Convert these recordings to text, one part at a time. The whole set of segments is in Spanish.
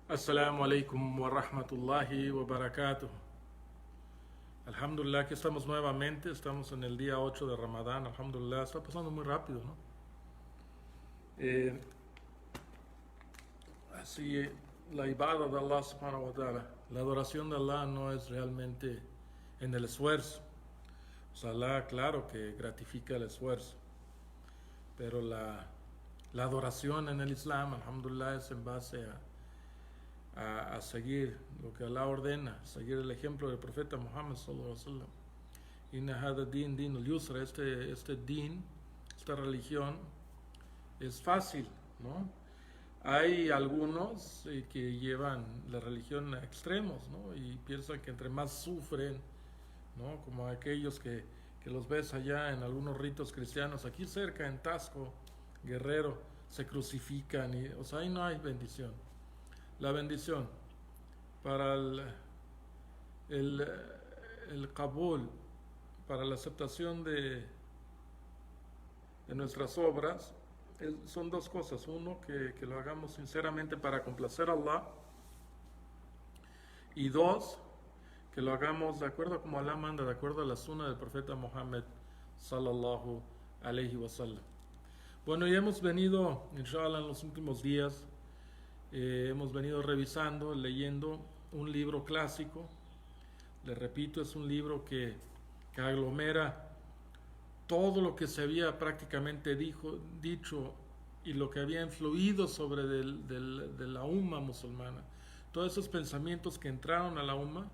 Assalamu alaikum wa rahmatullahi wa barakatuh. Alhamdulillah, que estamos nuevamente, estamos en el día 8 de Ramadán, alhamdulillah, está pasando muy rápido, ¿no? Eh, así, la ibada de Allah subhanahu wa ta'ala, la adoración de Allah no es realmente en el esfuerzo. O sea, Allah, claro que gratifica el esfuerzo, pero la adoración en el Islam, alhamdulillah, es en base a seguir lo que Allah ordena, seguir el ejemplo del profeta Muhammad sallallahu alaihi wasallam. Inna hada din al-yusra, este din, esta religión es fácil, ¿no? Hay algunos que llevan la religión a extremos, ¿no? Y piensan que entre más sufren, ¿no? Como aquellos que los ves allá en algunos ritos cristianos, aquí cerca en Tasco, Guerrero, se crucifican, o sea, ahí no hay bendición. La bendición para el, el Kabul, para la aceptación de nuestras obras, son dos cosas. Uno, que lo hagamos sinceramente para complacer a Allah. Y dos, que lo hagamos de acuerdo a como Allah manda, de acuerdo a la sunna del profeta Muhammad sallallahu alaihi wasallam. Bueno, ya hemos venido, inshallah, en los últimos días, hemos venido revisando, leyendo un libro clásico. Les repito, es un libro que aglomera todo lo que se había prácticamente dicho y lo que había influido sobre de la umma musulmana. Todos esos pensamientos que entraron a la umma,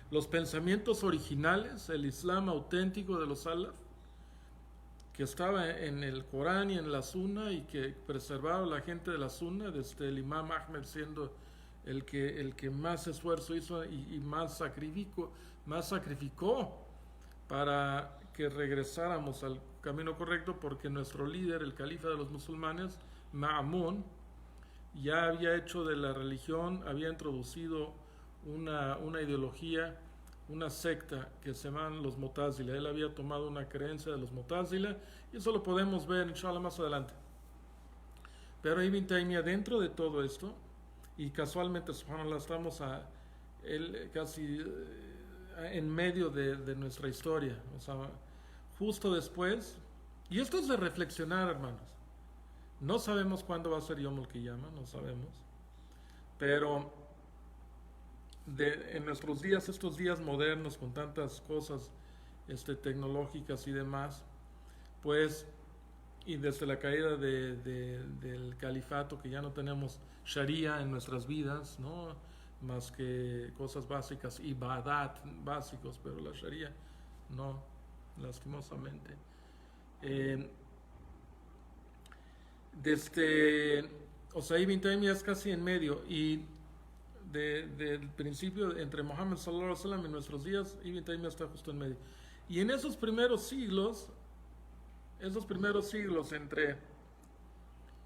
los pensamientos originales, el Islam auténtico de los salaf, que estaba en el Corán y en la Sunna y que preservaba la gente de la Sunna, desde el Imam Ahmed siendo el que más esfuerzo hizo y más sacrificó para que regresáramos al camino correcto, porque nuestro líder, el califa de los musulmanes, Ma'mun, ya había hecho de la religión, había introducido una ideología, una secta que se llaman los Mu'tazila. Él había tomado una creencia de los Mu'tazila y eso lo podemos ver inshallah más adelante. Pero Ibn Taymiyyah, dentro de todo esto, y casualmente subhanallah estamos casi en medio de nuestra historia, o sea, justo después, y esto es de reflexionar, hermanos. No sabemos cuándo va a ser Yom Al-Qiyamah, no sabemos, pero en nuestros días, estos días modernos con tantas cosas tecnológicas y demás, pues, y desde la caída del califato, que ya no tenemos sharia en nuestras vidas, ¿no? Más que cosas básicas, ibadat básicos, pero la sharia no, lastimosamente. Eh, o sea, Ibn Taymiyyah es casi en medio, y del principio entre Muhammad sallallahu alaihi wasallam y nuestros días, Ibn Taymiyyah está justo en medio. Y en esos primeros siglos entre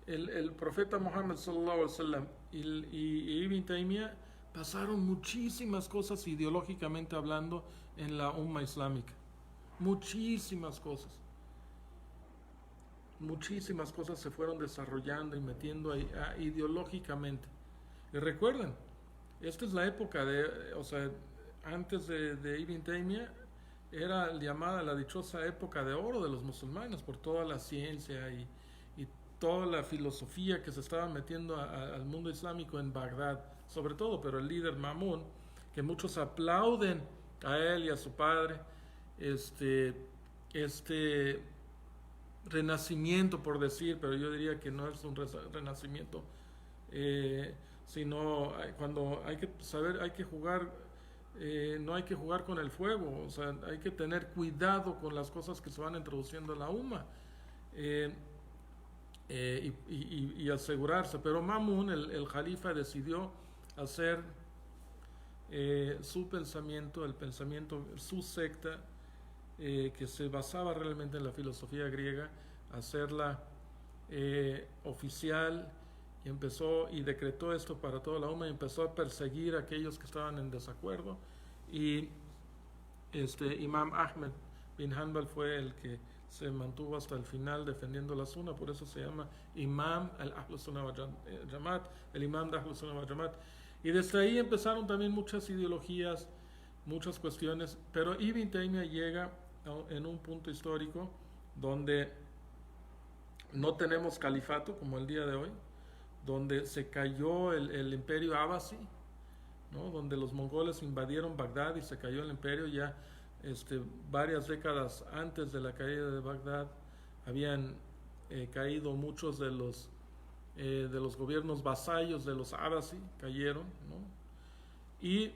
el profeta Muhammad sallallahu alaihi wasallam y Ibn Taymiyyah, pasaron muchísimas cosas ideológicamente hablando en la umma islámica. Muchísimas cosas se fueron desarrollando y metiendo ahí, ideológicamente. Y recuerden, esta es la época o sea, antes de Ibn Taymiyyah era llamada la dichosa época de oro de los musulmanes, por toda la ciencia y toda la filosofía que se estaba metiendo al mundo islámico en Bagdad, sobre todo. Pero el líder Mamun, que muchos aplauden a él y a su padre, este renacimiento, por decir, pero yo diría que no es un renacimiento, sino cuando hay que saber, hay que jugar, no hay que jugar con el fuego, o sea, hay que tener cuidado con las cosas que se van introduciendo en la umma, y asegurarse. Pero Mamun, el califa, decidió hacer su pensamiento, su secta, que se basaba realmente en la filosofía griega, hacerla oficial, y empezó y decretó esto para toda la umma, y empezó a perseguir a aquellos que estaban en desacuerdo. Y Imam Ahmed bin Hanbal fue el que se mantuvo hasta el final defendiendo la sunna, por eso se llama Imam al-Ahlus Sunnah wal Jamaat, el Imam de Ahlus Sunnah wal Jamaat. Y desde ahí empezaron también muchas ideologías, muchas cuestiones, pero Ibn Taymiyyah llega en un punto histórico donde no tenemos califato como el día de hoy, donde se cayó el imperio Abbasi, ¿no? Donde los mongoles invadieron Bagdad y se cayó el imperio ya varias décadas antes de la caída de Bagdad. Habían caído muchos de los gobiernos vasallos de los Abbasi, cayeron, ¿no? Y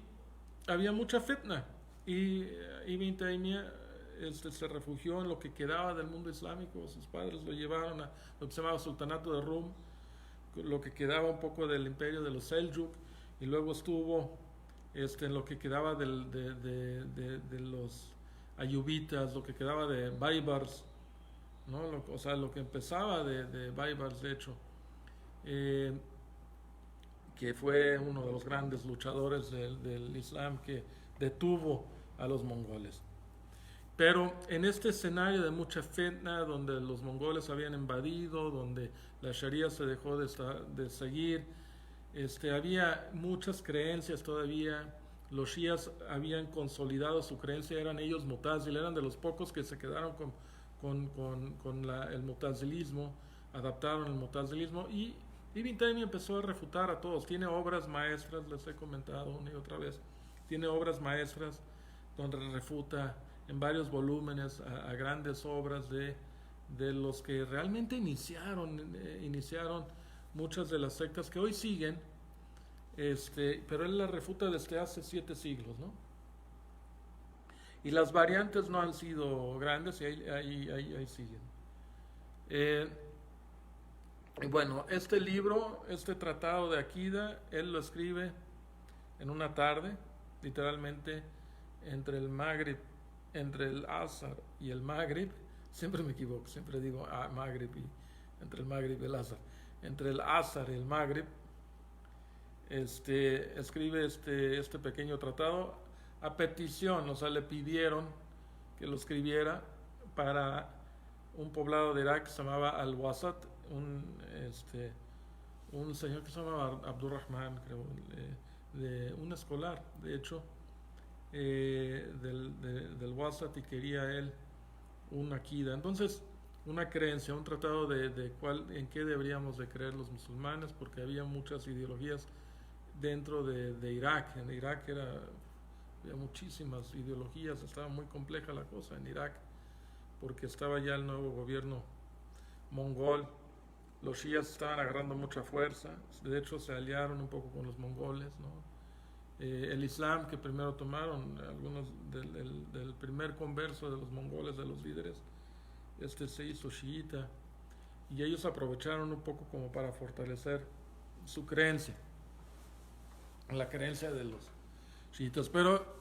había mucha fitna. Y Ibn Taymiyyah se refugió en lo que quedaba del mundo islámico. Sus padres lo llevaron a lo que se llamaba Sultanato de Rum, lo que quedaba un poco del imperio de los Seljuk, y luego estuvo en lo que quedaba de los ayubitas, lo que quedaba de Baibars, ¿no? O sea, lo que empezaba de Baibars, de hecho, eh, que fue uno de los grandes luchadores del Islam que detuvo a los mongoles. Pero en este escenario de mucha fitna, donde los mongoles habían invadido, donde la Sharia se dejó de seguir, había muchas creencias todavía. Los shías habían consolidado su creencia, eran ellos mutazil, eran de los pocos que se quedaron con el mutazilismo, adaptaron el mutazilismo, y Ibn Taymiyyah empezó a refutar a todos. Tiene obras maestras, les he comentado una y otra vez, tiene obras maestras donde refuta en varios volúmenes a grandes obras de los que realmente iniciaron muchas de las sectas que hoy siguen, pero él las refuta desde hace 7 siglos, ¿no? Y las variantes no han sido grandes y ahí siguen. Bueno, este libro, este tratado de Akida, él lo escribe en una tarde, literalmente entre el Maghrib, entre el Azar y el Maghrib. Siempre me equivoco, siempre digo Maghrib, y entre el Maghrib y el Azar. Entre el Azar y el Maghrib, escribe este pequeño tratado a petición, o sea, le pidieron que lo escribiera para un poblado de Irak que se llamaba Al-Wasat, un señor que se llamaba Abdurrahman, creo, de un escolar, de hecho, del Wasat, y quería él una akida. Entonces, una creencia, un tratado de en qué deberíamos de creer los musulmanes, porque había muchas ideologías dentro de Irak. En Irak había muchísimas ideologías, estaba muy compleja la cosa en Irak, porque estaba ya el nuevo gobierno mongol. Los shías estaban agarrando mucha fuerza, de hecho se aliaron un poco con los mongoles, ¿no? El Islam que primero tomaron, algunos del primer converso de los mongoles, de los líderes, se hizo chiita, y ellos aprovecharon un poco como para fortalecer su creencia, la creencia de los chiitas. Pero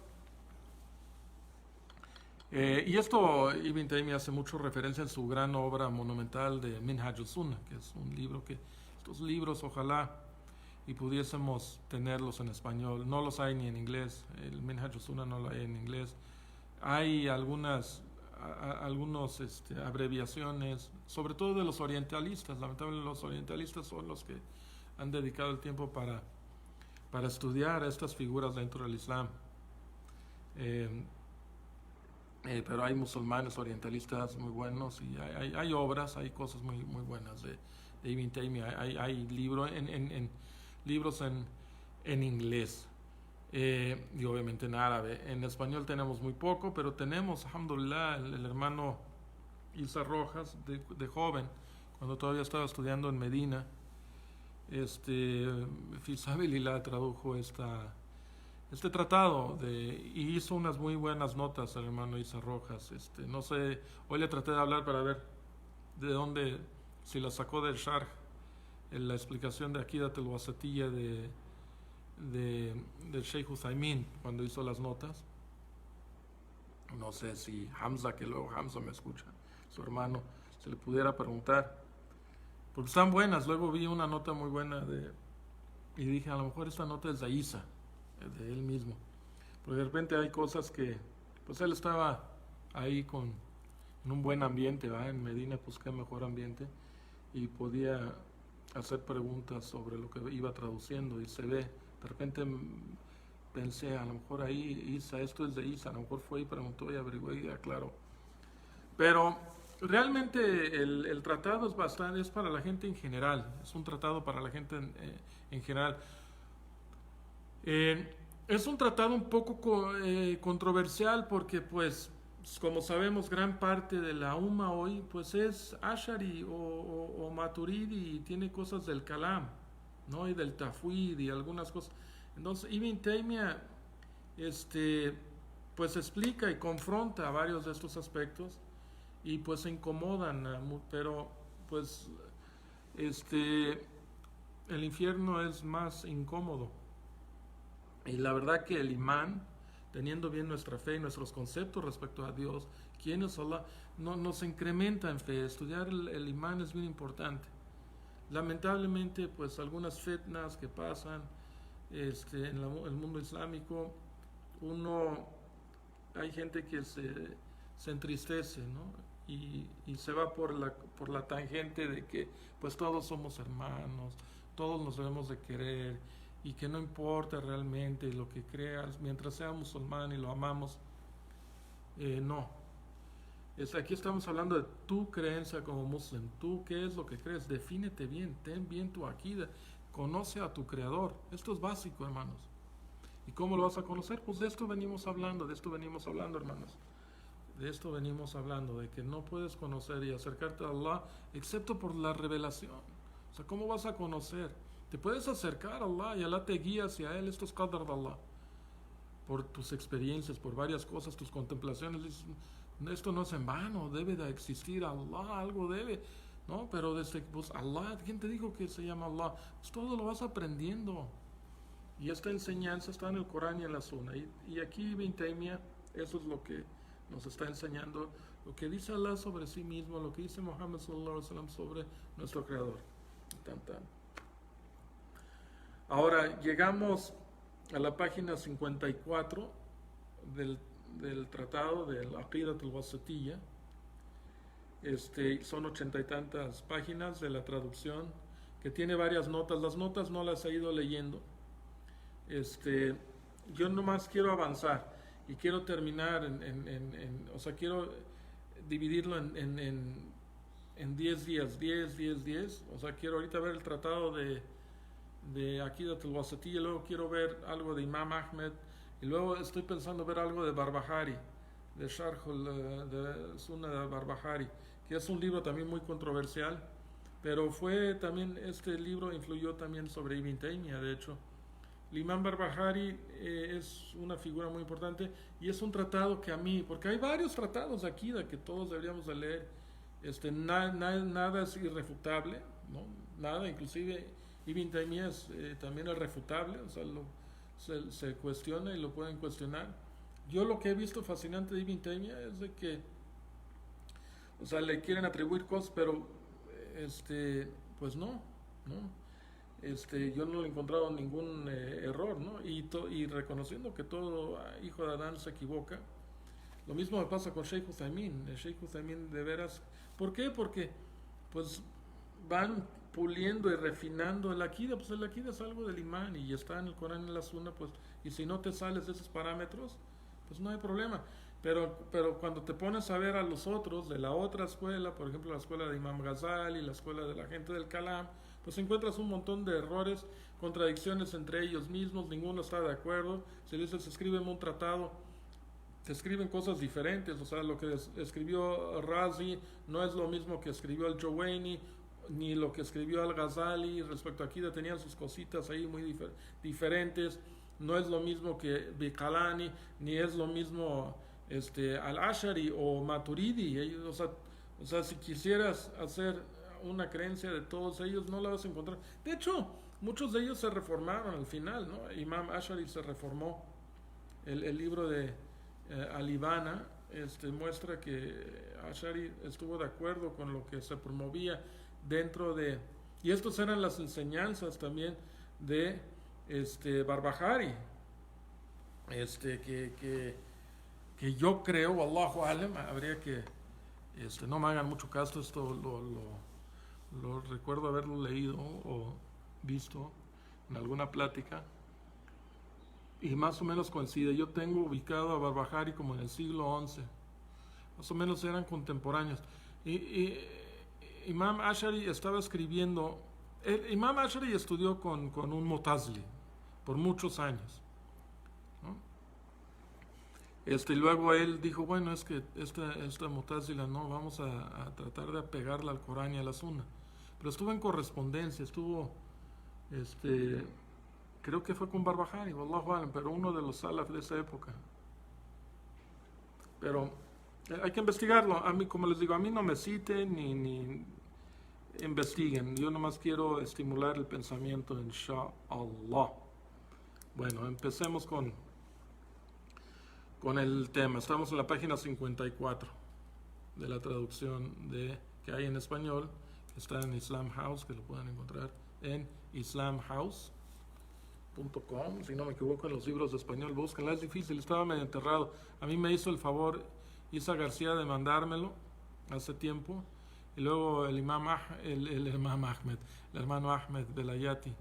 y esto Ibn Taymiyyah hace mucho referencia en su gran obra monumental de Minhaj al-Sunnah, que es un libro que, estos libros ojalá y pudiésemos tenerlos en español. No los hay ni en inglés, el Minhaj al-Sunnah no lo hay en inglés. Hay algunas abreviaciones, sobre todo de los orientalistas. Lamentablemente los orientalistas son los que han dedicado el tiempo para estudiar a estas figuras dentro del Islam. Pero hay musulmanes orientalistas muy buenos, y hay obras, hay cosas muy, muy buenas de Ibn Taymiyyah. Hay libros en inglés, y obviamente en árabe. En español tenemos muy poco, pero tenemos, alhamdulillah, el hermano Isa Rojas, de joven, cuando todavía estaba estudiando en Medina, Fisabilillah tradujo este tratado y hizo unas muy buenas notas el hermano Isa Rojas. No sé, hoy le traté de hablar para ver de dónde, si la sacó del Sharh, la explicación de Aqidat al-Wasatiyya del Sheikh Uthaymin cuando hizo las notas. No sé si Hamza, que luego Hamza me escucha, su hermano, se le pudiera preguntar, porque están buenas. Luego vi una nota muy buena y dije, a lo mejor esta nota es de Isa, de él mismo, porque de repente hay cosas que, pues él estaba ahí en un buen ambiente, ¿va? En Medina, pues qué mejor ambiente, y podía hacer preguntas sobre lo que iba traduciendo, y se ve De repente pensé, a lo mejor ahí Isa, esto es de Isa, a lo mejor fue y preguntó y averiguó y aclaró. Pero realmente el tratado es para la gente en general, es un tratado para la gente en general. Es un tratado un poco controversial porque pues como sabemos gran parte de la Umma hoy pues es Ashari o Maturidi y tiene cosas del Kalam, ¿no? Y del Tafwid y algunas cosas. Entonces Ibn Taymiyyah este, pues explica y confronta varios de estos aspectos y pues se incomodan, pero pues este, el infierno es más incómodo. Y la verdad que el imán, teniendo bien nuestra fe y nuestros conceptos respecto a Dios, quién es Allah, no, nos incrementa en fe. Estudiar el imán es bien importante. Lamentablemente, pues algunas fitnas que pasan en el mundo islámico, hay gente que se entristece, ¿no? Y se va por la tangente de que pues todos somos hermanos, todos nos debemos de querer y que no importa realmente lo que creas, mientras sea musulmán y lo amamos, no. Aquí estamos hablando de tu creencia como musulmán. Tú, ¿qué es lo que crees? Defínete bien, ten bien tu akida, conoce a tu creador. Esto es básico, hermanos. ¿Y cómo lo vas a conocer? Pues de esto venimos hablando, hermanos. De esto venimos hablando, de que no puedes conocer y acercarte a Allah excepto por la revelación. O sea, ¿cómo vas a conocer? Te puedes acercar a Allah y Allah te guía hacia Él. Esto es qadar de Allah. Por tus experiencias, por varias cosas, tus contemplaciones. Esto no es en vano, debe de existir Allah, algo debe. ¿No? Pero desde pues Allah, ¿quién te dijo que se llama Allah? Pues todo lo vas aprendiendo. Y esta enseñanza está en el Corán y en la Sunna. Y aquí Ibn Taymiyyah, eso es lo que nos está enseñando, lo que dice Allah sobre sí mismo, lo que dice Muhammad sallallahu alaihi wasallam sobre nuestro creador. Tan, tan. Ahora llegamos a la página 54 del tratado del Aqidat al-Wasatiyya. Son 80 y tantas páginas de la traducción que tiene varias notas. Las notas no las he ido leyendo. Yo nomás quiero avanzar y quiero terminar o sea, quiero dividirlo en 10 días, 10. O sea, quiero ahorita ver el tratado de Aqidat al-Wasatiyya, luego quiero ver algo de Imam Ahmed, y luego estoy pensando ver algo de Barbahari, de Sharh de Sunnah de Barbahari, que es un libro también muy controversial, pero este libro influyó también sobre Ibn Taymiyyah, de hecho. El Imam Barbahari es una figura muy importante y es un tratado que a mí, porque hay varios tratados de Akida que todos deberíamos de leer, nada es irrefutable, ¿no? Nada, inclusive Ibn Taymiyyah también es refutable, o sea, se cuestiona y lo pueden cuestionar. Yo lo que he visto fascinante de Ibn Taymiyyah es de que, o sea, le quieren atribuir cosas, pero pues no. Yo no he encontrado ningún error, ¿no? Y reconociendo que todo hijo de Adán se equivoca. Lo mismo me pasa con Sheikh Uthaymin. El Sheikh Uthaymin de veras, ¿por qué? Porque pues van puliendo y refinando el akida. Pues el akida es algo del imán y está en el Corán y en la Sunna, pues, y si no te sales de esos parámetros, pues no hay problema. Pero cuando te pones a ver a los otros de la otra escuela, por ejemplo la escuela de Imam Ghazali, la escuela de la gente del Kalam, pues encuentras un montón de errores, contradicciones entre ellos mismos, ninguno está de acuerdo. Se escribe un tratado, se escriben cosas diferentes, o sea, lo que escribió Razi no es lo mismo que escribió el Jowaini, ni lo que escribió al-Ghazali respecto a Akida, tenían sus cositas ahí muy diferentes. No es lo mismo que Bikalani, ni es lo mismo al-Ashari o Maturidi. Ellos, o sea, si quisieras hacer una creencia de todos ellos, no la vas a encontrar. De hecho, muchos de ellos se reformaron al final, ¿no? Imam Ashari se reformó. El libro de Al-Ibana muestra que Ashari estuvo de acuerdo con lo que se promovía dentro de... Y estas eran las enseñanzas también de Barbahari, que yo creo, Allahu Alam, habría que... no me hagan mucho caso, esto lo recuerdo haberlo leído o visto en alguna plática, y más o menos coincide. Yo tengo ubicado a Barbahari como en el siglo XI, más o menos eran contemporáneos. Y Imam Ashari estaba escribiendo, Imam Ashari estudió con un Mutazili por muchos años, ¿no? Y luego él dijo, bueno, es que esta Mutazila no, vamos a tratar de apegarla al Corán y a la Sunna. Pero estuvo en correspondencia, este, creo que fue con Barbahari, Wallahu alam, pero uno de los salaf de esa época. Pero hay que investigarlo. A mí, como les digo, a mí no me citen ni investiguen. Yo nomás quiero estimular el pensamiento, inshallah. Bueno, empecemos con el tema. Estamos en la página 54 de la traducción que hay en español, que está en Islam House, que lo pueden encontrar en islamhouse.com. Si no me equivoco, en los libros de español, búsquenla. Es difícil, estaba medio enterrado. A mí me hizo el favor Isa García de mandármelo hace tiempo. Y luego el imam Ahmed, el hermano Ahmed Belayati,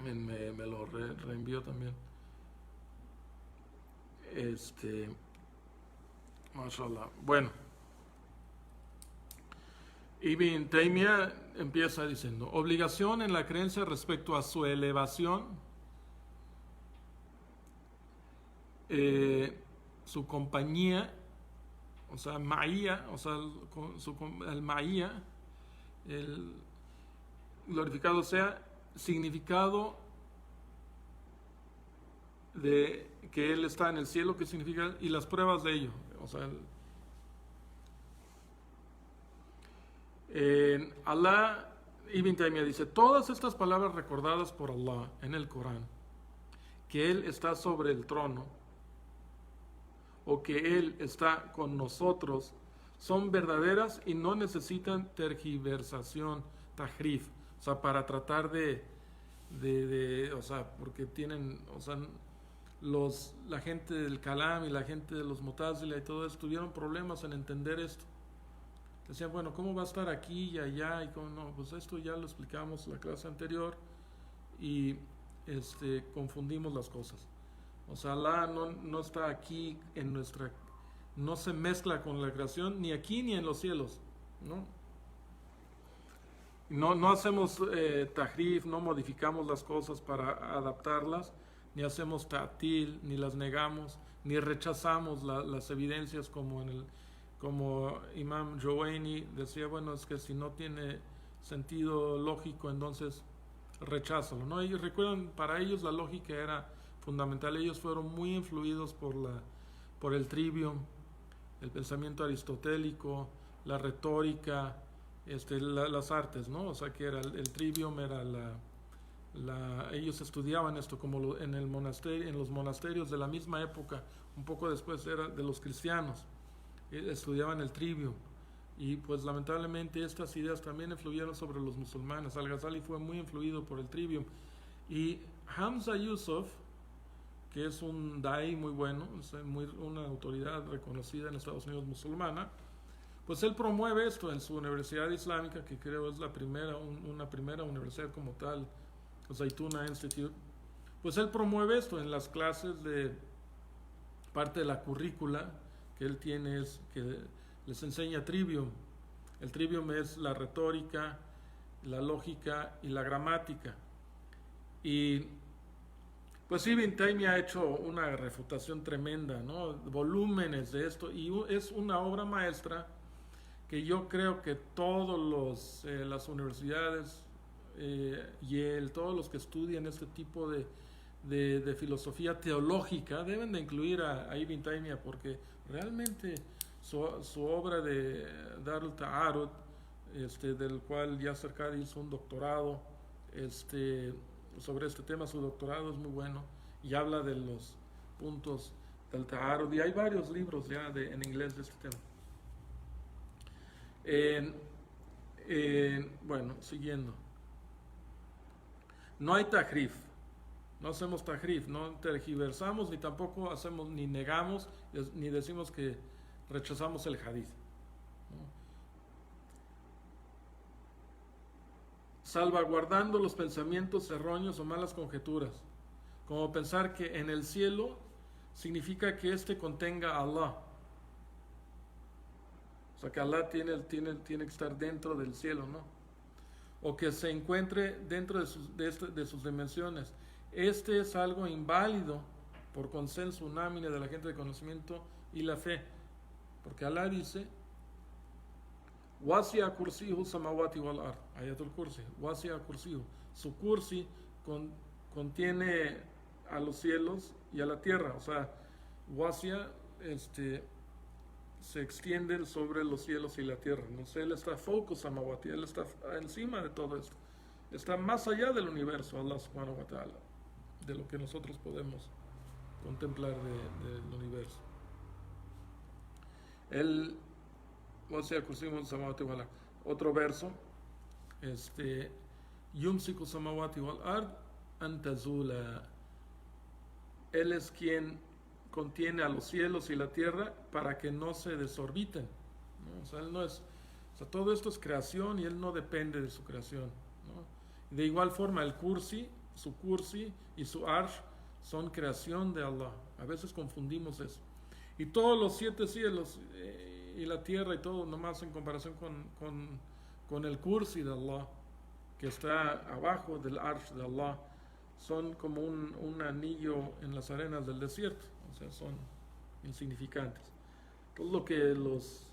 me lo reenvió también. Mashallah. Bueno, Ibn Taymiyyah empieza diciendo: obligación en la creencia respecto a su elevación, su compañía, o sea, Ma'ía, o sea, el Ma'ía, el glorificado sea, significado de que Él está en el cielo, ¿qué significa? Y las pruebas de ello, o sea, Allah, Ibn Taymiyyah dice, todas estas palabras recordadas por Allah en el Corán, que Él está sobre el trono, o que Él está con nosotros, son verdaderas y no necesitan tergiversación, tahrif, o sea, para tratar o sea, porque tienen, o sea, la gente del Kalam y la gente de los Mutazila y todo eso tuvieron problemas en entender esto. Decían, bueno, ¿cómo va a estar aquí y allá? Y cómo no, pues esto ya lo explicamos en la clase anterior y confundimos las cosas. O sea, Allah no está aquí en no se mezcla con la creación, ni aquí ni en los cielos, ¿no? No hacemos tahrif, no modificamos las cosas para adaptarlas, ni hacemos ta'til, ni las negamos, ni rechazamos las evidencias como Imam Jowaini decía, bueno, es que si no tiene sentido lógico, entonces recházalo, ¿no? Y recuerden, para ellos la lógica era fundamental. Ellos fueron muy influidos por el trivium, el pensamiento aristotélico, la retórica, las artes, ¿no? O sea, que era el trivium, era ellos estudiaban esto como en el monasterio, en los monasterios de la misma época, un poco después era de los cristianos, estudiaban el trivium. Y pues lamentablemente estas ideas también influyeron sobre los musulmanes. Al-Ghazali fue muy influido por el trivium. Y Hamza Yusuf, que es un da'i muy bueno, una autoridad reconocida en Estados Unidos musulmana, pues él promueve esto en su universidad islámica, que creo es una primera universidad como tal, Zaytuna Institute. Pues él promueve esto en las clases de parte de la currícula que él tiene, es que les enseña trivium. El trivium es la retórica, la lógica y la gramática. Y pues Ibn Taymiyyah ha hecho una refutación tremenda, ¿no? Volúmenes de esto, y es una obra maestra que yo creo que todos las universidades, Yale, todos los que estudian este tipo de filosofía teológica deben de incluir a Ibn Taymiyyah, porque realmente su obra de Dar al-Ta'arud, del cual Yasser Qadi hizo un doctorado sobre este tema, su doctorado es muy bueno y habla de los puntos del Ta'arud, y hay varios libros ya en inglés de este tema. Bueno, siguiendo. No hay tahrif, no hacemos tahrif, no tergiversamos, ni tampoco hacemos, ni negamos, ni decimos que rechazamos el hadith, ¿no? salvaguardando los pensamientos erróneos o malas conjeturas, como pensar que en el cielo significa que éste contenga a Allah. O sea, que Allah tiene que estar dentro del cielo, ¿no? O que se encuentre dentro de sus dimensiones. Este es algo inválido por consenso unánime de la gente de conocimiento y la fe. Porque Allah dice, Wasi'a kursiyu samawati wal ard, ayatul kursi, Wasi'a kursiyu. Su kursi contiene a los cielos y a la tierra. O sea, Wasi'a se extiende sobre los cielos y la tierra. No sé, él está focus samawati, él está encima de todo esto. Está más allá del universo, Allah subhanahu wa ta'ala, de lo que nosotros podemos contemplar del universo. Él, otro verso, Yumsiku samawati wal ard antazula. Él es quien contiene a los cielos y la tierra para que no se desorbiten, ¿no? O sea, él no es, o sea, todo esto es creación y él no depende de su creación, ¿no? De igual forma, el kursi, su kursi y su arsh son creación de Allah. A veces confundimos eso. Y todos los 7 cielos y la tierra y todo, nomás en comparación con el kursi de Allah, que está abajo del arsh de Allah, son como un anillo en las arenas del desierto. O sea, son insignificantes. Todo lo que los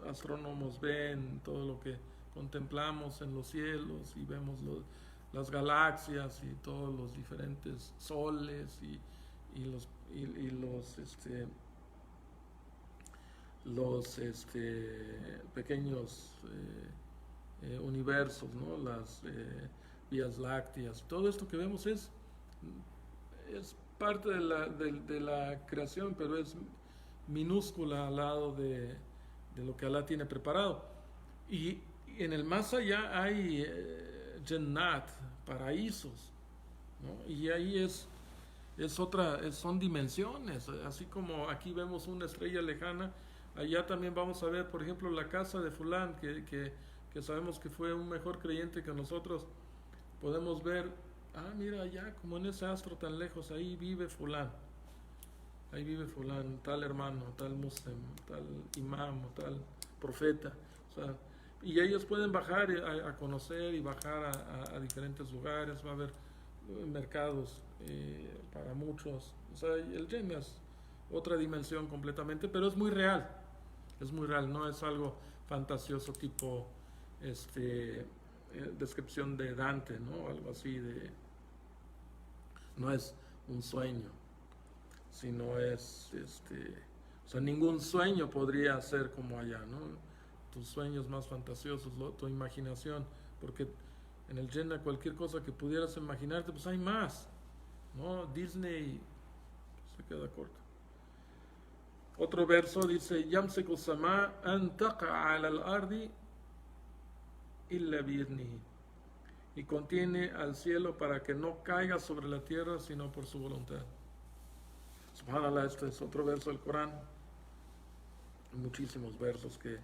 astrónomos ven, todo lo que contemplamos en los cielos y vemos las galaxias y todos los diferentes soles y los pequeños universos, ¿no? Las vías lácteas, todo esto que vemos es parte de la creación, pero es minúscula al lado de lo que Allah tiene preparado. Y en el más allá hay Jannat, paraísos, ¿no? Y ahí son dimensiones, así como aquí vemos una estrella lejana, allá también vamos a ver, por ejemplo, la casa de fulán, que sabemos que fue un mejor creyente que nosotros. Podemos ver, mira allá, como en ese astro tan lejos, ahí vive fulán, tal hermano, tal muslim, tal imam, tal profeta. O sea, y ellos pueden bajar a conocer y bajar a diferentes lugares. Va a haber mercados para muchos. O sea, el Jannah es otra dimensión completamente, pero es muy real, no es algo fantasioso tipo descripción de Dante, ¿no? Algo así no es un sueño, sino es o sea, ningún sueño podría ser como allá, ¿no? Tus sueños más fantasiosos, tu imaginación, porque en el Jannah cualquier cosa que pudieras imaginarte, pues hay más, ¿no? Disney se queda corto. Otro verso dice, Yamsiku sama an taqa ala al-ardi illa bi'idnihi, y contiene al cielo para que no caiga sobre la tierra sino por su voluntad. Subhanallah, este es otro verso del Corán. Muchísimos versos que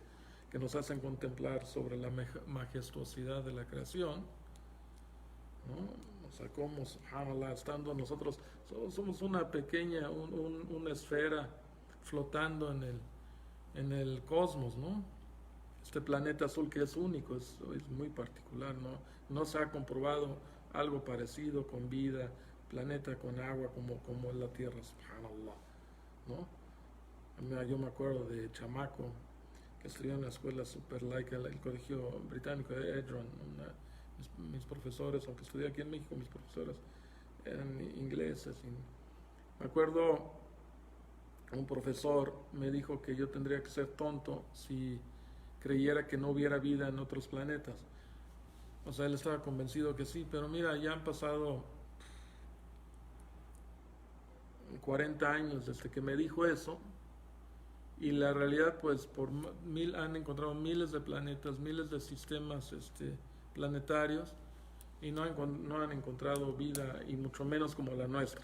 nos hacen contemplar sobre la majestuosidad de la creación, ¿no? O sea, como, subhanallah, estando nosotros, somos una pequeña, una esfera flotando en el cosmos, ¿no? Este planeta azul que es único, es muy particular, ¿no? No se ha comprobado algo parecido con vida, planeta con agua como es la Tierra, subhanallah, ¿no? Yo me acuerdo de chamaco que estudié en una escuela super laica, el colegio británico de Edron. Mis profesores, aunque estudié aquí en México, mis profesores eran ingleses. Y me acuerdo, un profesor me dijo que yo tendría que ser tonto si creyera que no hubiera vida en otros planetas. O sea, él estaba convencido que sí, pero mira, ya han pasado 40 años desde que me dijo eso, y la realidad, pues, han encontrado miles de planetas, miles de sistemas planetarios, y no han encontrado vida, y mucho menos como la nuestra,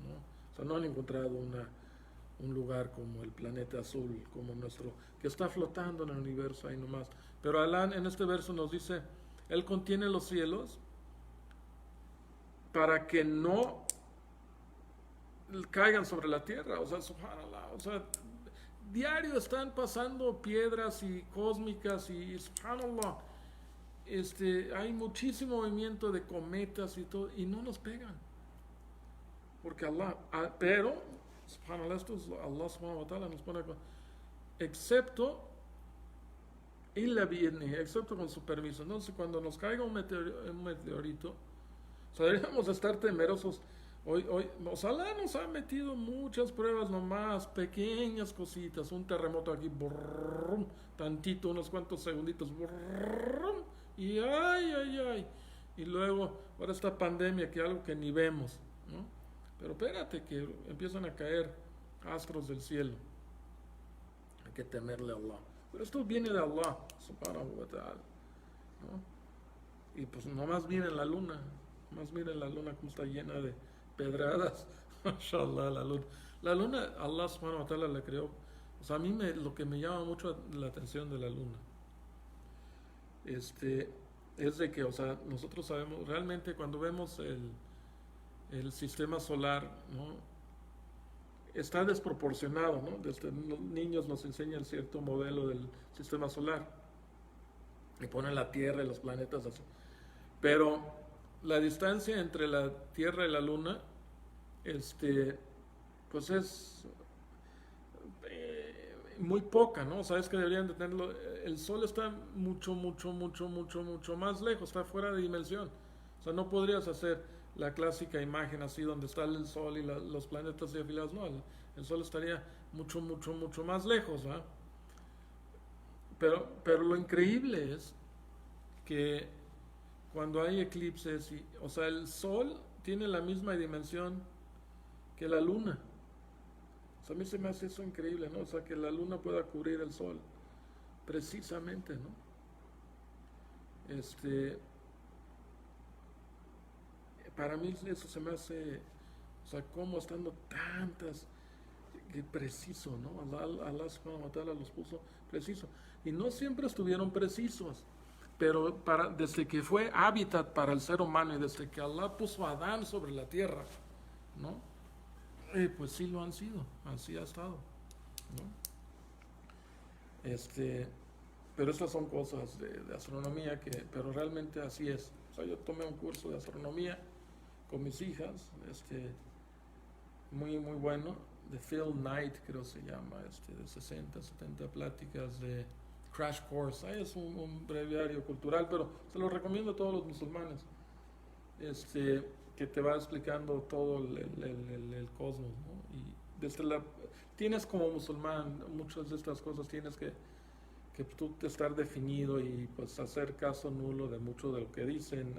¿no? O sea, no han encontrado un lugar como el planeta azul, como nuestro, que está flotando en el universo ahí nomás. Pero Alá en este verso nos dice Él contiene los cielos para que no caigan sobre la tierra. O sea, subhanallah, o sea, diario están pasando piedras y cósmicas y subhanallah, hay muchísimo movimiento de cometas y todo, y no nos pegan. Porque pero, subhanallah, esto es Allah subhanahu wa ta'ala nos pone, excepto, excepto con su permiso. Entonces, cuando nos caiga un meteorito, o sea, deberíamos estar temerosos. Hoy, Ojalá nos ha metido muchas pruebas nomás, pequeñas cositas, un terremoto aquí, brrr, tantito, unos cuantos segunditos, brrr, y ay. Y luego, ahora esta pandemia, que algo que ni vemos, ¿no? Pero espérate, que empiezan a caer astros del cielo. Hay que temerle a Allah. Pero esto viene de Allah, subhanahu wa ta'ala, ¿no? Y pues nomás miren la luna, como está llena de pedradas. Mashallah, la luna. La luna, Allah subhanahu wa ta'ala la creó. O sea, a mí lo que me llama mucho la atención de la luna, es de que, o sea, nosotros sabemos, realmente cuando vemos el sistema solar, ¿no? Está desproporcionado, ¿no? Desde los niños nos enseñan cierto modelo del sistema solar. Y ponen la Tierra y los planetas así. Pero la distancia entre la Tierra y la Luna, pues es muy poca, ¿no? Sabes que deberían de tenerlo. El Sol está mucho más lejos, está fuera de dimensión. O sea, no podrías hacer la clásica imagen así donde está el Sol y los planetas de afilados. No, el Sol estaría mucho más lejos, ¿verdad? Pero lo increíble es que cuando hay eclipses, o sea, el Sol tiene la misma dimensión que la Luna. O sea, a mí se me hace eso increíble, ¿no? O sea, que la Luna pueda cubrir el Sol, precisamente, ¿no? Para mí eso se me hace, o sea, cómo estando tantas, que preciso, ¿no? Allah subhanahu wa ta'ala los puso preciso. Y no siempre estuvieron precisos, pero desde que fue hábitat para el ser humano y desde que Allah puso a Adán sobre la tierra, ¿no? Pues sí lo han sido, así ha estado, ¿no? Pero estas son cosas de astronomía pero realmente así es. O sea, yo tomé un curso de astronomía con mis hijas, muy bueno, de Phil Knight creo se llama, de 60, 70 pláticas de Crash Course. Ahí es un breviario cultural, pero se lo recomiendo a todos los musulmanes, que te va explicando todo el cosmos, ¿no? Y tienes como musulmán muchas de estas cosas, tienes que tú estar definido y pues hacer caso nulo de mucho de lo que dicen,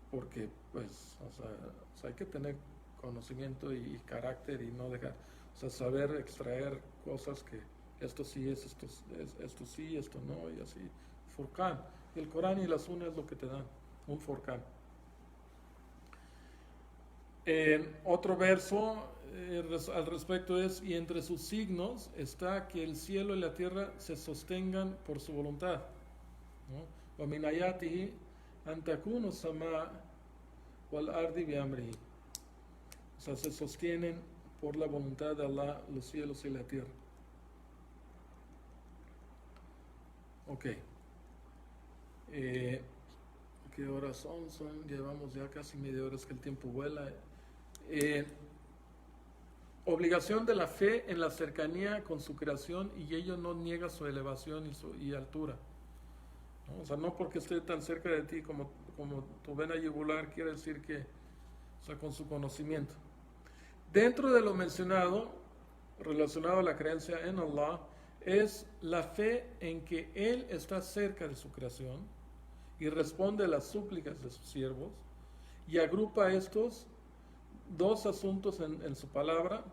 porque pues, o sea, hay que tener conocimiento y carácter y no dejar, o sea, saber extraer cosas que esto sí es, esto sí, esto no, y así. Furqan. El Corán y la Sunna es lo que te dan, un Furqan. Otro verso al respecto es: y entre sus signos está que el cielo y la tierra se sostengan por su voluntad, ¿no? وَمِنْ آيَاتِهِ أَنْ تَكُونَ السَّمَاءُ وَالْأَرْضِ بِأَمْرِهِ. O sea, se sostienen por la voluntad de Allah los cielos y la tierra. Ok. ¿Qué horas son? Llevamos ya casi media hora, es que el tiempo vuela. Obligación de la fe en la cercanía con su creación, y ello no niega su elevación y altura, ¿no? O sea, no porque esté tan cerca de ti como tu vena yugular quiere decir que, o sea, con su conocimiento. Dentro de lo mencionado, relacionado a la creencia en Allah, es la fe en que Él está cerca de su creación y responde a las súplicas de sus siervos, y agrupa estos dos asuntos en su palabra.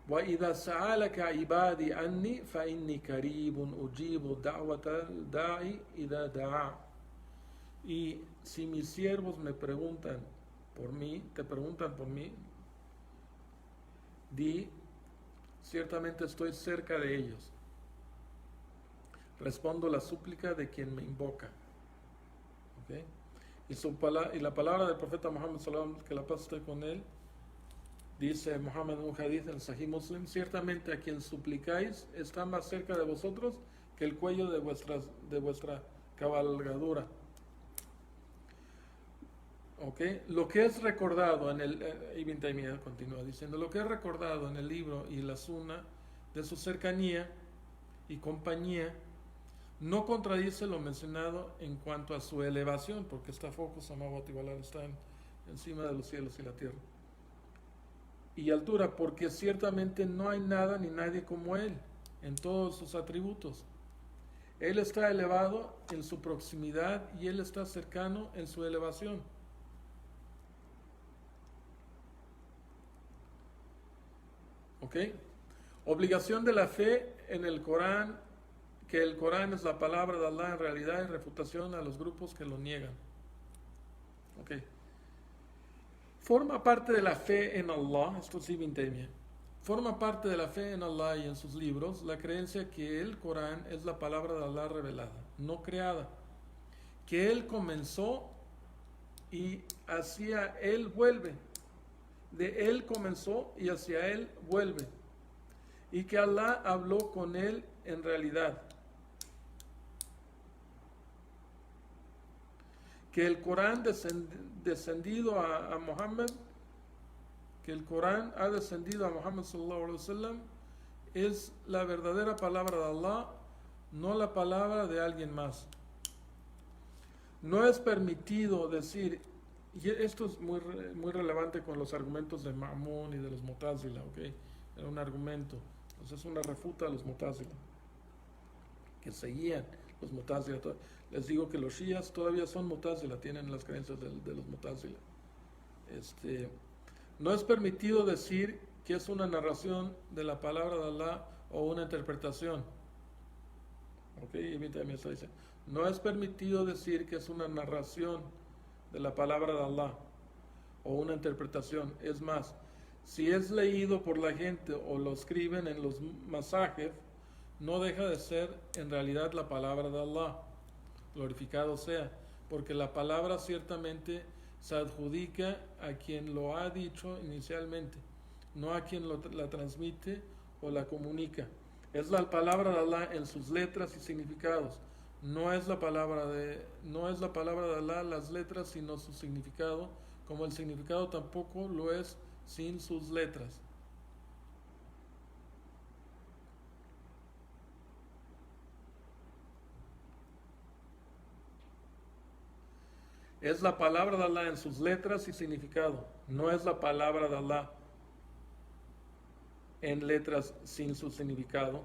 وَإِذَا سَأَلَكَ عِبَادِي عَنِّي فَإِنِّي قَرِيبٌ أُجِيبُ دَعْوَةَ الدَّاعِ إِذَا دَعَانِ. Y si mis siervos te preguntan por mí, di: ciertamente estoy cerca de ellos, respondo la súplica de quien me invoca. ¿Okay? Y la palabra del profeta Muhammad sallallahu alaihi wasallam, que la paz esté con él, dice Muhammad en un hadith en Sahih Muslim: ciertamente a quien suplicáis está más cerca de vosotros que el cuello de vuestra cabalgadura. ¿Okay? Lo que es recordado en el Ibn Taymiyyah continúa diciendo: lo que es recordado en el libro y la sunna de su cercanía y compañía no contradice lo mencionado en cuanto a su elevación, porque está focus samawati wal ard, está encima de los cielos y la tierra, y altura, porque ciertamente no hay nada ni nadie como él en todos sus atributos. Él está elevado en su proximidad y él está cercano en su elevación. ¿Ok? Obligación de la fe en el Corán, que el Corán es la palabra de Allah en realidad, y refutación a los grupos que lo niegan. ¿Ok? Forma parte de la fe en Allah, esto es Ibn Taymiyyah, forma parte de la fe en Allah y en sus libros la creencia que el Corán es la palabra de Allah revelada, no creada, que Él comenzó y hacia Él vuelve, de Él comenzó y hacia Él vuelve, y que Allah habló con Él en realidad, que el Corán descendido a Muhammad, que el Corán ha descendido a Muhammad sallallahu alaihi wasallam, es la verdadera palabra de Allah, no la palabra de alguien más. No es permitido decir, y esto es muy relevante con los argumentos de Ma'mun y de los Mu'tazila, ¿ok? Era un argumento, entonces es una refuta a los Mu'tazila, que seguían los Mu'tazila. Les digo que los Shías todavía son Mu'tazila, tienen las creencias de los Mu'tazila. No es permitido decir que es una narración de la palabra de Allah o una interpretación. ¿Ok? Y también está diciendo, no es permitido decir que es una narración de la palabra de Allah o una interpretación. Es más, si es leído por la gente o lo escriben en los masajef, no deja de ser en realidad la palabra de Allah, glorificado sea, porque la palabra ciertamente se adjudica a quien lo ha dicho inicialmente, no a quien la transmite o la comunica. Es la palabra de Allah en sus letras y significados. No es la palabra de Allah las letras, sino su significado, como el significado tampoco lo es sin sus letras. Es la palabra de Allah en sus letras y significado. No es la palabra de Allah en letras sin su significado,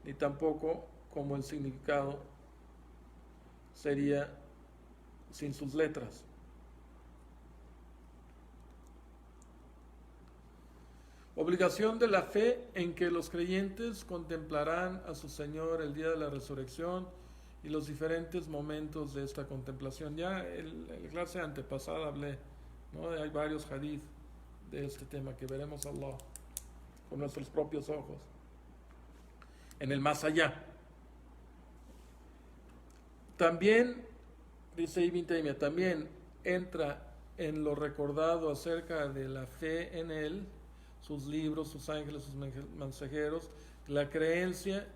ni tampoco como el significado sería sin sus letras. Obligación de la fe en que los creyentes contemplarán a su Señor el día de la resurrección y los diferentes momentos de esta contemplación. Ya en la clase antepasada hablé, ¿no? Hay varios hadith de este tema, que veremos a Allah con nuestros propios ojos en el más allá. También, dice Ibn Taymiyyah, también entra en lo recordado acerca de la fe en Él, sus libros, sus ángeles, sus mensajeros, la creencia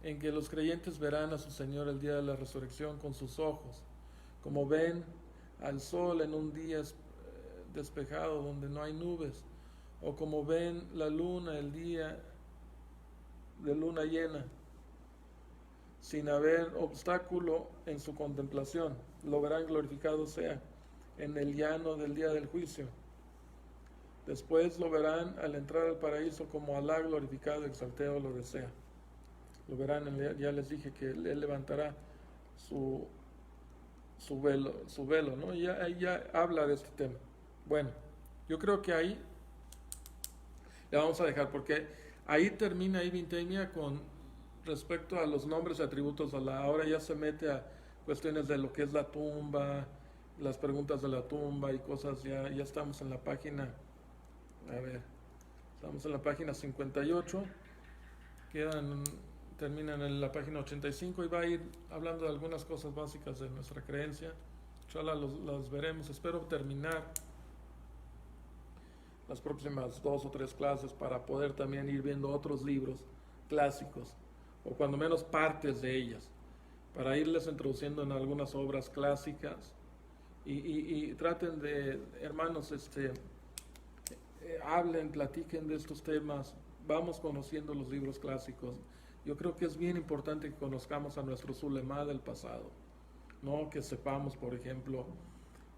en que los creyentes verán a su Señor el día de la resurrección con sus ojos, como ven al sol en un día despejado donde no hay nubes, o como ven la luna el día de luna llena, sin haber obstáculo en su contemplación. Lo verán glorificado sea en el llano del día del juicio. Después lo verán al entrar al paraíso como Alá glorificado, exaltado lo desea. Lo verán, ya les dije que Él levantará su velo, ¿no? Ya habla de este tema. Bueno, yo creo que ahí le vamos a dejar, porque ahí termina Ibn Taymiyyah con respecto a los nombres y atributos de Allah. Ahora ya se mete a cuestiones de lo que es la tumba, las preguntas de la tumba y cosas. Ya estamos en la página, estamos en la página 58. termina en la página 85 y va a ir hablando de algunas cosas básicas de nuestra creencia. Inshallah los veremos. Espero terminar las próximas 2 o 3 clases para poder también ir viendo otros libros clásicos, o cuando menos partes de ellas, para irles introduciendo en algunas obras clásicas y traten de, hermanos, hablen, platiquen de estos temas, vamos conociendo los libros clásicos. Yo creo que es bien importante que conozcamos a nuestros ulemá del pasado, ¿no? Que sepamos, por ejemplo,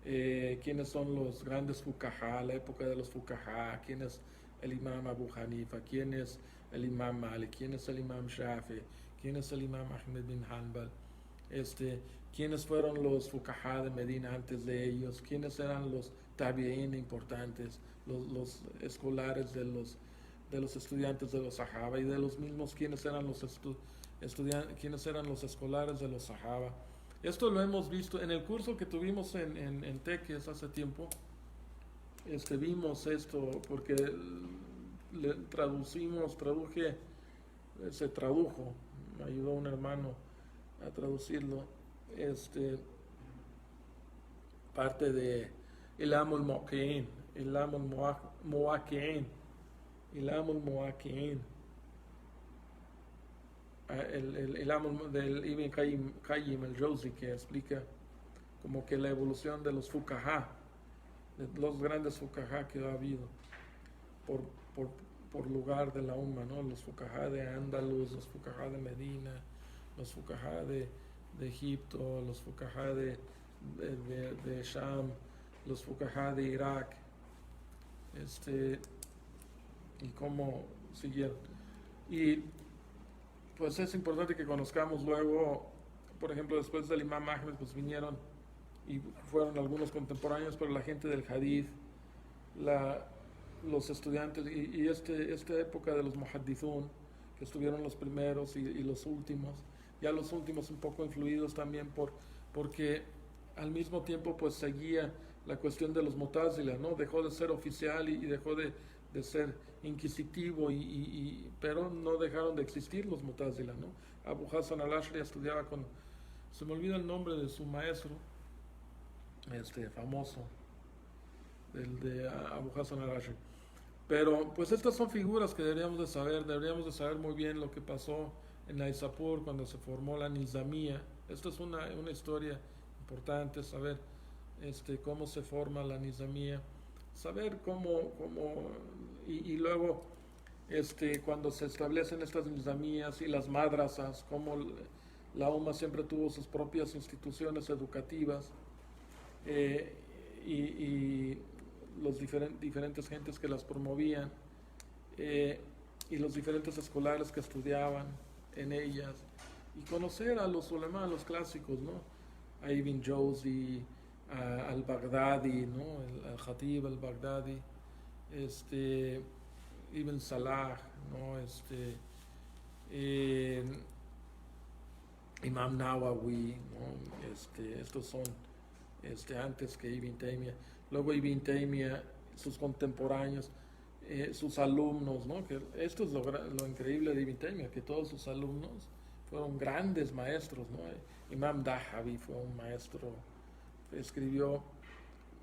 quiénes son los grandes fuqahá, la época de los fuqahá, quién es el imam Abu Hanifa, quién es el imam Malik, quién es el imam Shafi, quién es el imam Ahmed bin Hanbal, quiénes fueron los fuqahá de Medina antes de ellos, quiénes eran los tabi'in importantes, los escolares de los estudiantes de los sahaba, y de los mismos quiénes eran los quiénes eran los escolares de los sahaba. Esto lo hemos visto en el curso que tuvimos en Teques hace tiempo. Vimos esto porque se tradujo, me ayudó un hermano a traducirlo, parte de Ilam al-Muwaqqi'in, Ilam al-Muwaqqi'in, Ilam al-Muwaqqi'in, el Ilam del Ibn Qayyim al-Jawzi, que explica como que la evolución de los fuqahá, de los grandes fuqahá que ha habido por lugar de la umma, ¿no? Los fuqahá de Andalus, los fuqahá de Medina, los fuqahá de Egipto, los fuqahá de Sham, los fuqahá de Irak, y cómo siguieron. Y pues es importante que conozcamos luego, por ejemplo, después del imam Ahmed, pues vinieron y fueron algunos contemporáneos, pero la gente del hadith, los estudiantes, y esta época de los muhaddithun, que estuvieron los primeros y los últimos, ya los últimos un poco influidos también porque al mismo tiempo pues seguía la cuestión de los mutazila, ¿no? Dejó de ser oficial y dejó de ser inquisitivo, pero no dejaron de existir los mutazila, ¿no? Abu Hassan al-Ashri estudiaba se me olvida el nombre de su maestro, famoso, el de Abu Hassan al-Ashri. Pero pues estas son figuras que deberíamos de saber muy bien lo que pasó en Naisapur cuando se formó la Nizamía. Esto es una historia importante, saber cómo se forma la Nizamía, saber cómo y luego cuando se establecen estas nizamías y las madrasas, cómo la UMA siempre tuvo sus propias instituciones educativas, y los diferentes gentes que las promovían, y los diferentes escolares que estudiaban en ellas, y conocer a los ulemá, a los clásicos, ¿no? A Ibn Jawzi, al-Baghdadi, ¿no? Al-Khatib al-Baghdadi, Ibn Salah, ¿no? Imam Nawawi, ¿no? Estos son antes que Ibn Taymiyyah. Luego Ibn Taymiyyah, sus contemporáneos, sus alumnos, ¿no? Que esto es lo increíble de Ibn Taymiyyah, que todos sus alumnos fueron grandes maestros, ¿no? Imam Dahabi fue un maestro, escribió,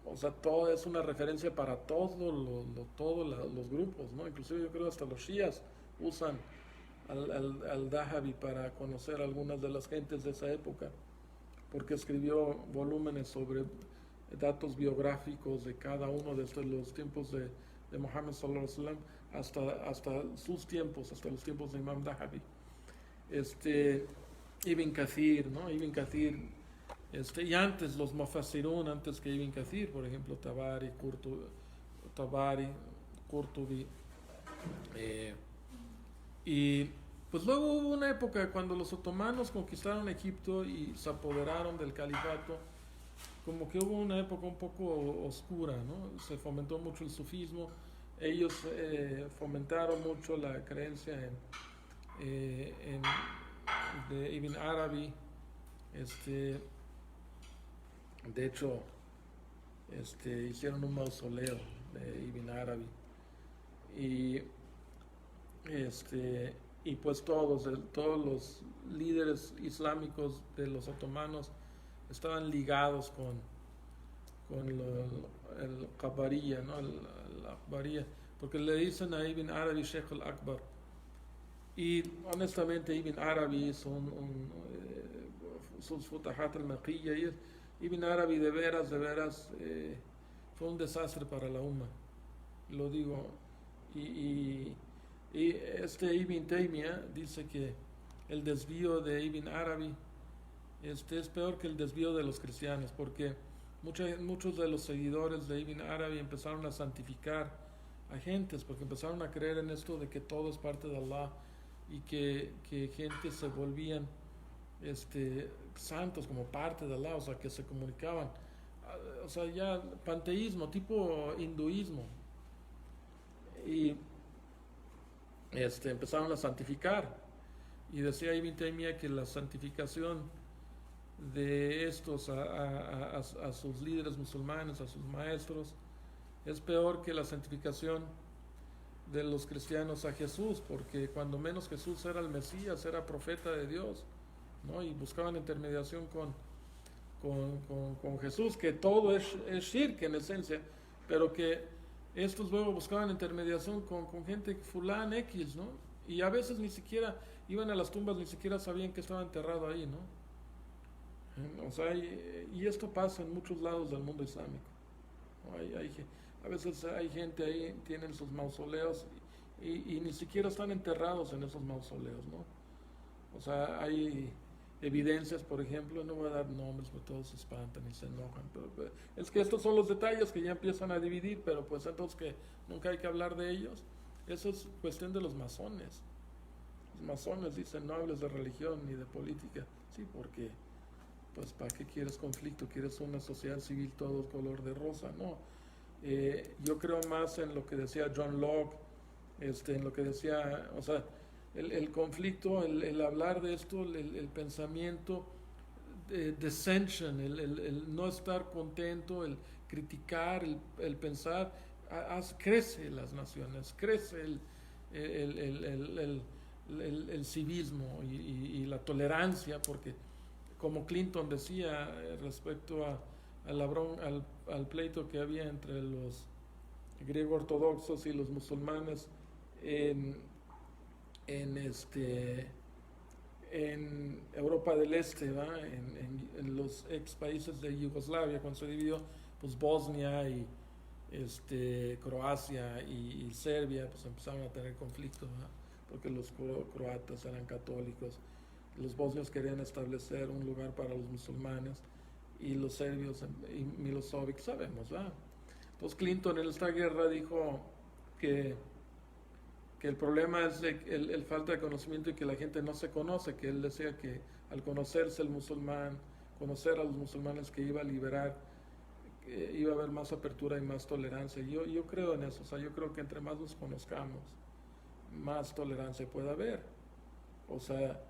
o sea, todo es una referencia para todos los grupos, ¿no? Inclusive yo creo hasta los shias usan al Dahabi para conocer algunas de las gentes de esa época, porque escribió volúmenes sobre datos biográficos de cada uno desde los tiempos de Muhammad sallallahu alaihi wasallam hasta sus tiempos, hasta los tiempos de Imam Dahabi. Ibn Kathir, ¿no? Ibn Kathir, y antes los mufassirun, antes que Ibn Kathir, por ejemplo, Tabari, Qurtubi, y pues luego hubo una época cuando los otomanos conquistaron Egipto y se apoderaron del califato, como que hubo una época un poco oscura, ¿no? Se fomentó mucho el sufismo, ellos fomentaron mucho la creencia de Ibn Arabi, de hecho, hicieron un mausoleo de Ibn Arabi, y y pues todos los líderes islámicos de los otomanos estaban ligados con el Qabariyya, ¿no? El Akbariyya, porque le dicen a Ibn Arabi Sheikh al-Akbar. Y honestamente Ibn Arabi hizo sus Futahat al-Maqiyya, y Ibn Arabi de veras fue un desastre para la Umma, lo digo. Y este Ibn Taymiyyah dice que el desvío de Ibn Arabi es peor que el desvío de los cristianos, porque muchos de los seguidores de Ibn Arabi empezaron a santificar a gentes, porque empezaron a creer en esto de que todo es parte de Allah, y que gente se volvían santos como parte de Allah, o sea, que se comunicaban, o sea, ya panteísmo, tipo hinduismo, y empezaron a santificar. Y decía Ibn Taymiyyah que la santificación de estos a sus líderes musulmanes, a sus maestros, es peor que la santificación de los cristianos a Jesús, porque cuando menos Jesús era el Mesías, era profeta de Dios, ¿no? Y buscaban intermediación con Jesús, que todo es shirk en esencia, pero que estos luego buscaban intermediación con gente fulán X, ¿no? Y a veces ni siquiera iban a las tumbas, ni siquiera sabían que estaba enterrado ahí, ¿no? O sea, y esto pasa en muchos lados del mundo islámico, ¿no? A veces hay gente ahí, tienen sus mausoleos y ni siquiera están enterrados en esos mausoleos, ¿no? O sea, hay evidencias, por ejemplo, no voy a dar nombres porque todos se espantan y se enojan, pero es que estos son los detalles que ya empiezan a dividir, pero pues entonces que nunca hay que hablar de ellos. Eso es cuestión de los masones. Los masones dicen no hables de religión ni de política. Sí, porque pues ¿para qué quieres conflicto? ¿Quieres una sociedad civil todo color de rosa? No. Yo creo más en lo que decía John Locke, en lo que decía, o sea, el conflicto, el hablar de esto, el pensamiento, dissension, el no estar contento, el criticar, el pensar, crece las naciones, crece el civismo y la tolerancia, porque como Clinton decía respecto al pleito que había entre los griegos ortodoxos y los musulmanes en Europa del Este, ¿va? En los ex países de Yugoslavia, cuando se dividió, pues Bosnia y Croacia y Serbia, pues empezaron a tener conflictos, ¿va? Porque los croatas eran católicos, los bosnios querían establecer un lugar para los musulmanes y los serbios y Milosevic, sabemos, ¿va? Entonces Clinton en esta guerra dijo que el problema es el falta de conocimiento y que la gente no se conoce, que él decía que al conocerse el musulmán, conocer a los musulmanes, que iba a liberar, iba a haber más apertura y más tolerancia. Yo creo en eso, o sea, yo creo que entre más nos conozcamos, más tolerancia puede haber. O sea,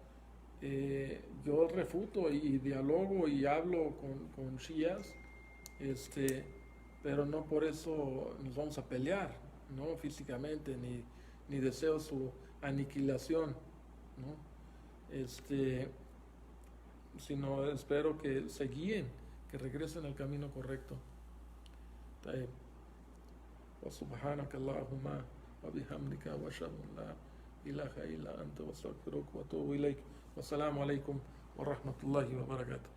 yo refuto y dialogo y hablo con shias, pero no por eso nos vamos a pelear, ¿no? Físicamente, ni deseo su aniquilación, ¿no? Sino espero que se guíen, que regresen al camino correcto. وسبحانك اللهم وبحمدك واشهد ان لا اله الا انت واستغفرك واتوب اليك والسلام عليكم ورحمه الله وبركاته.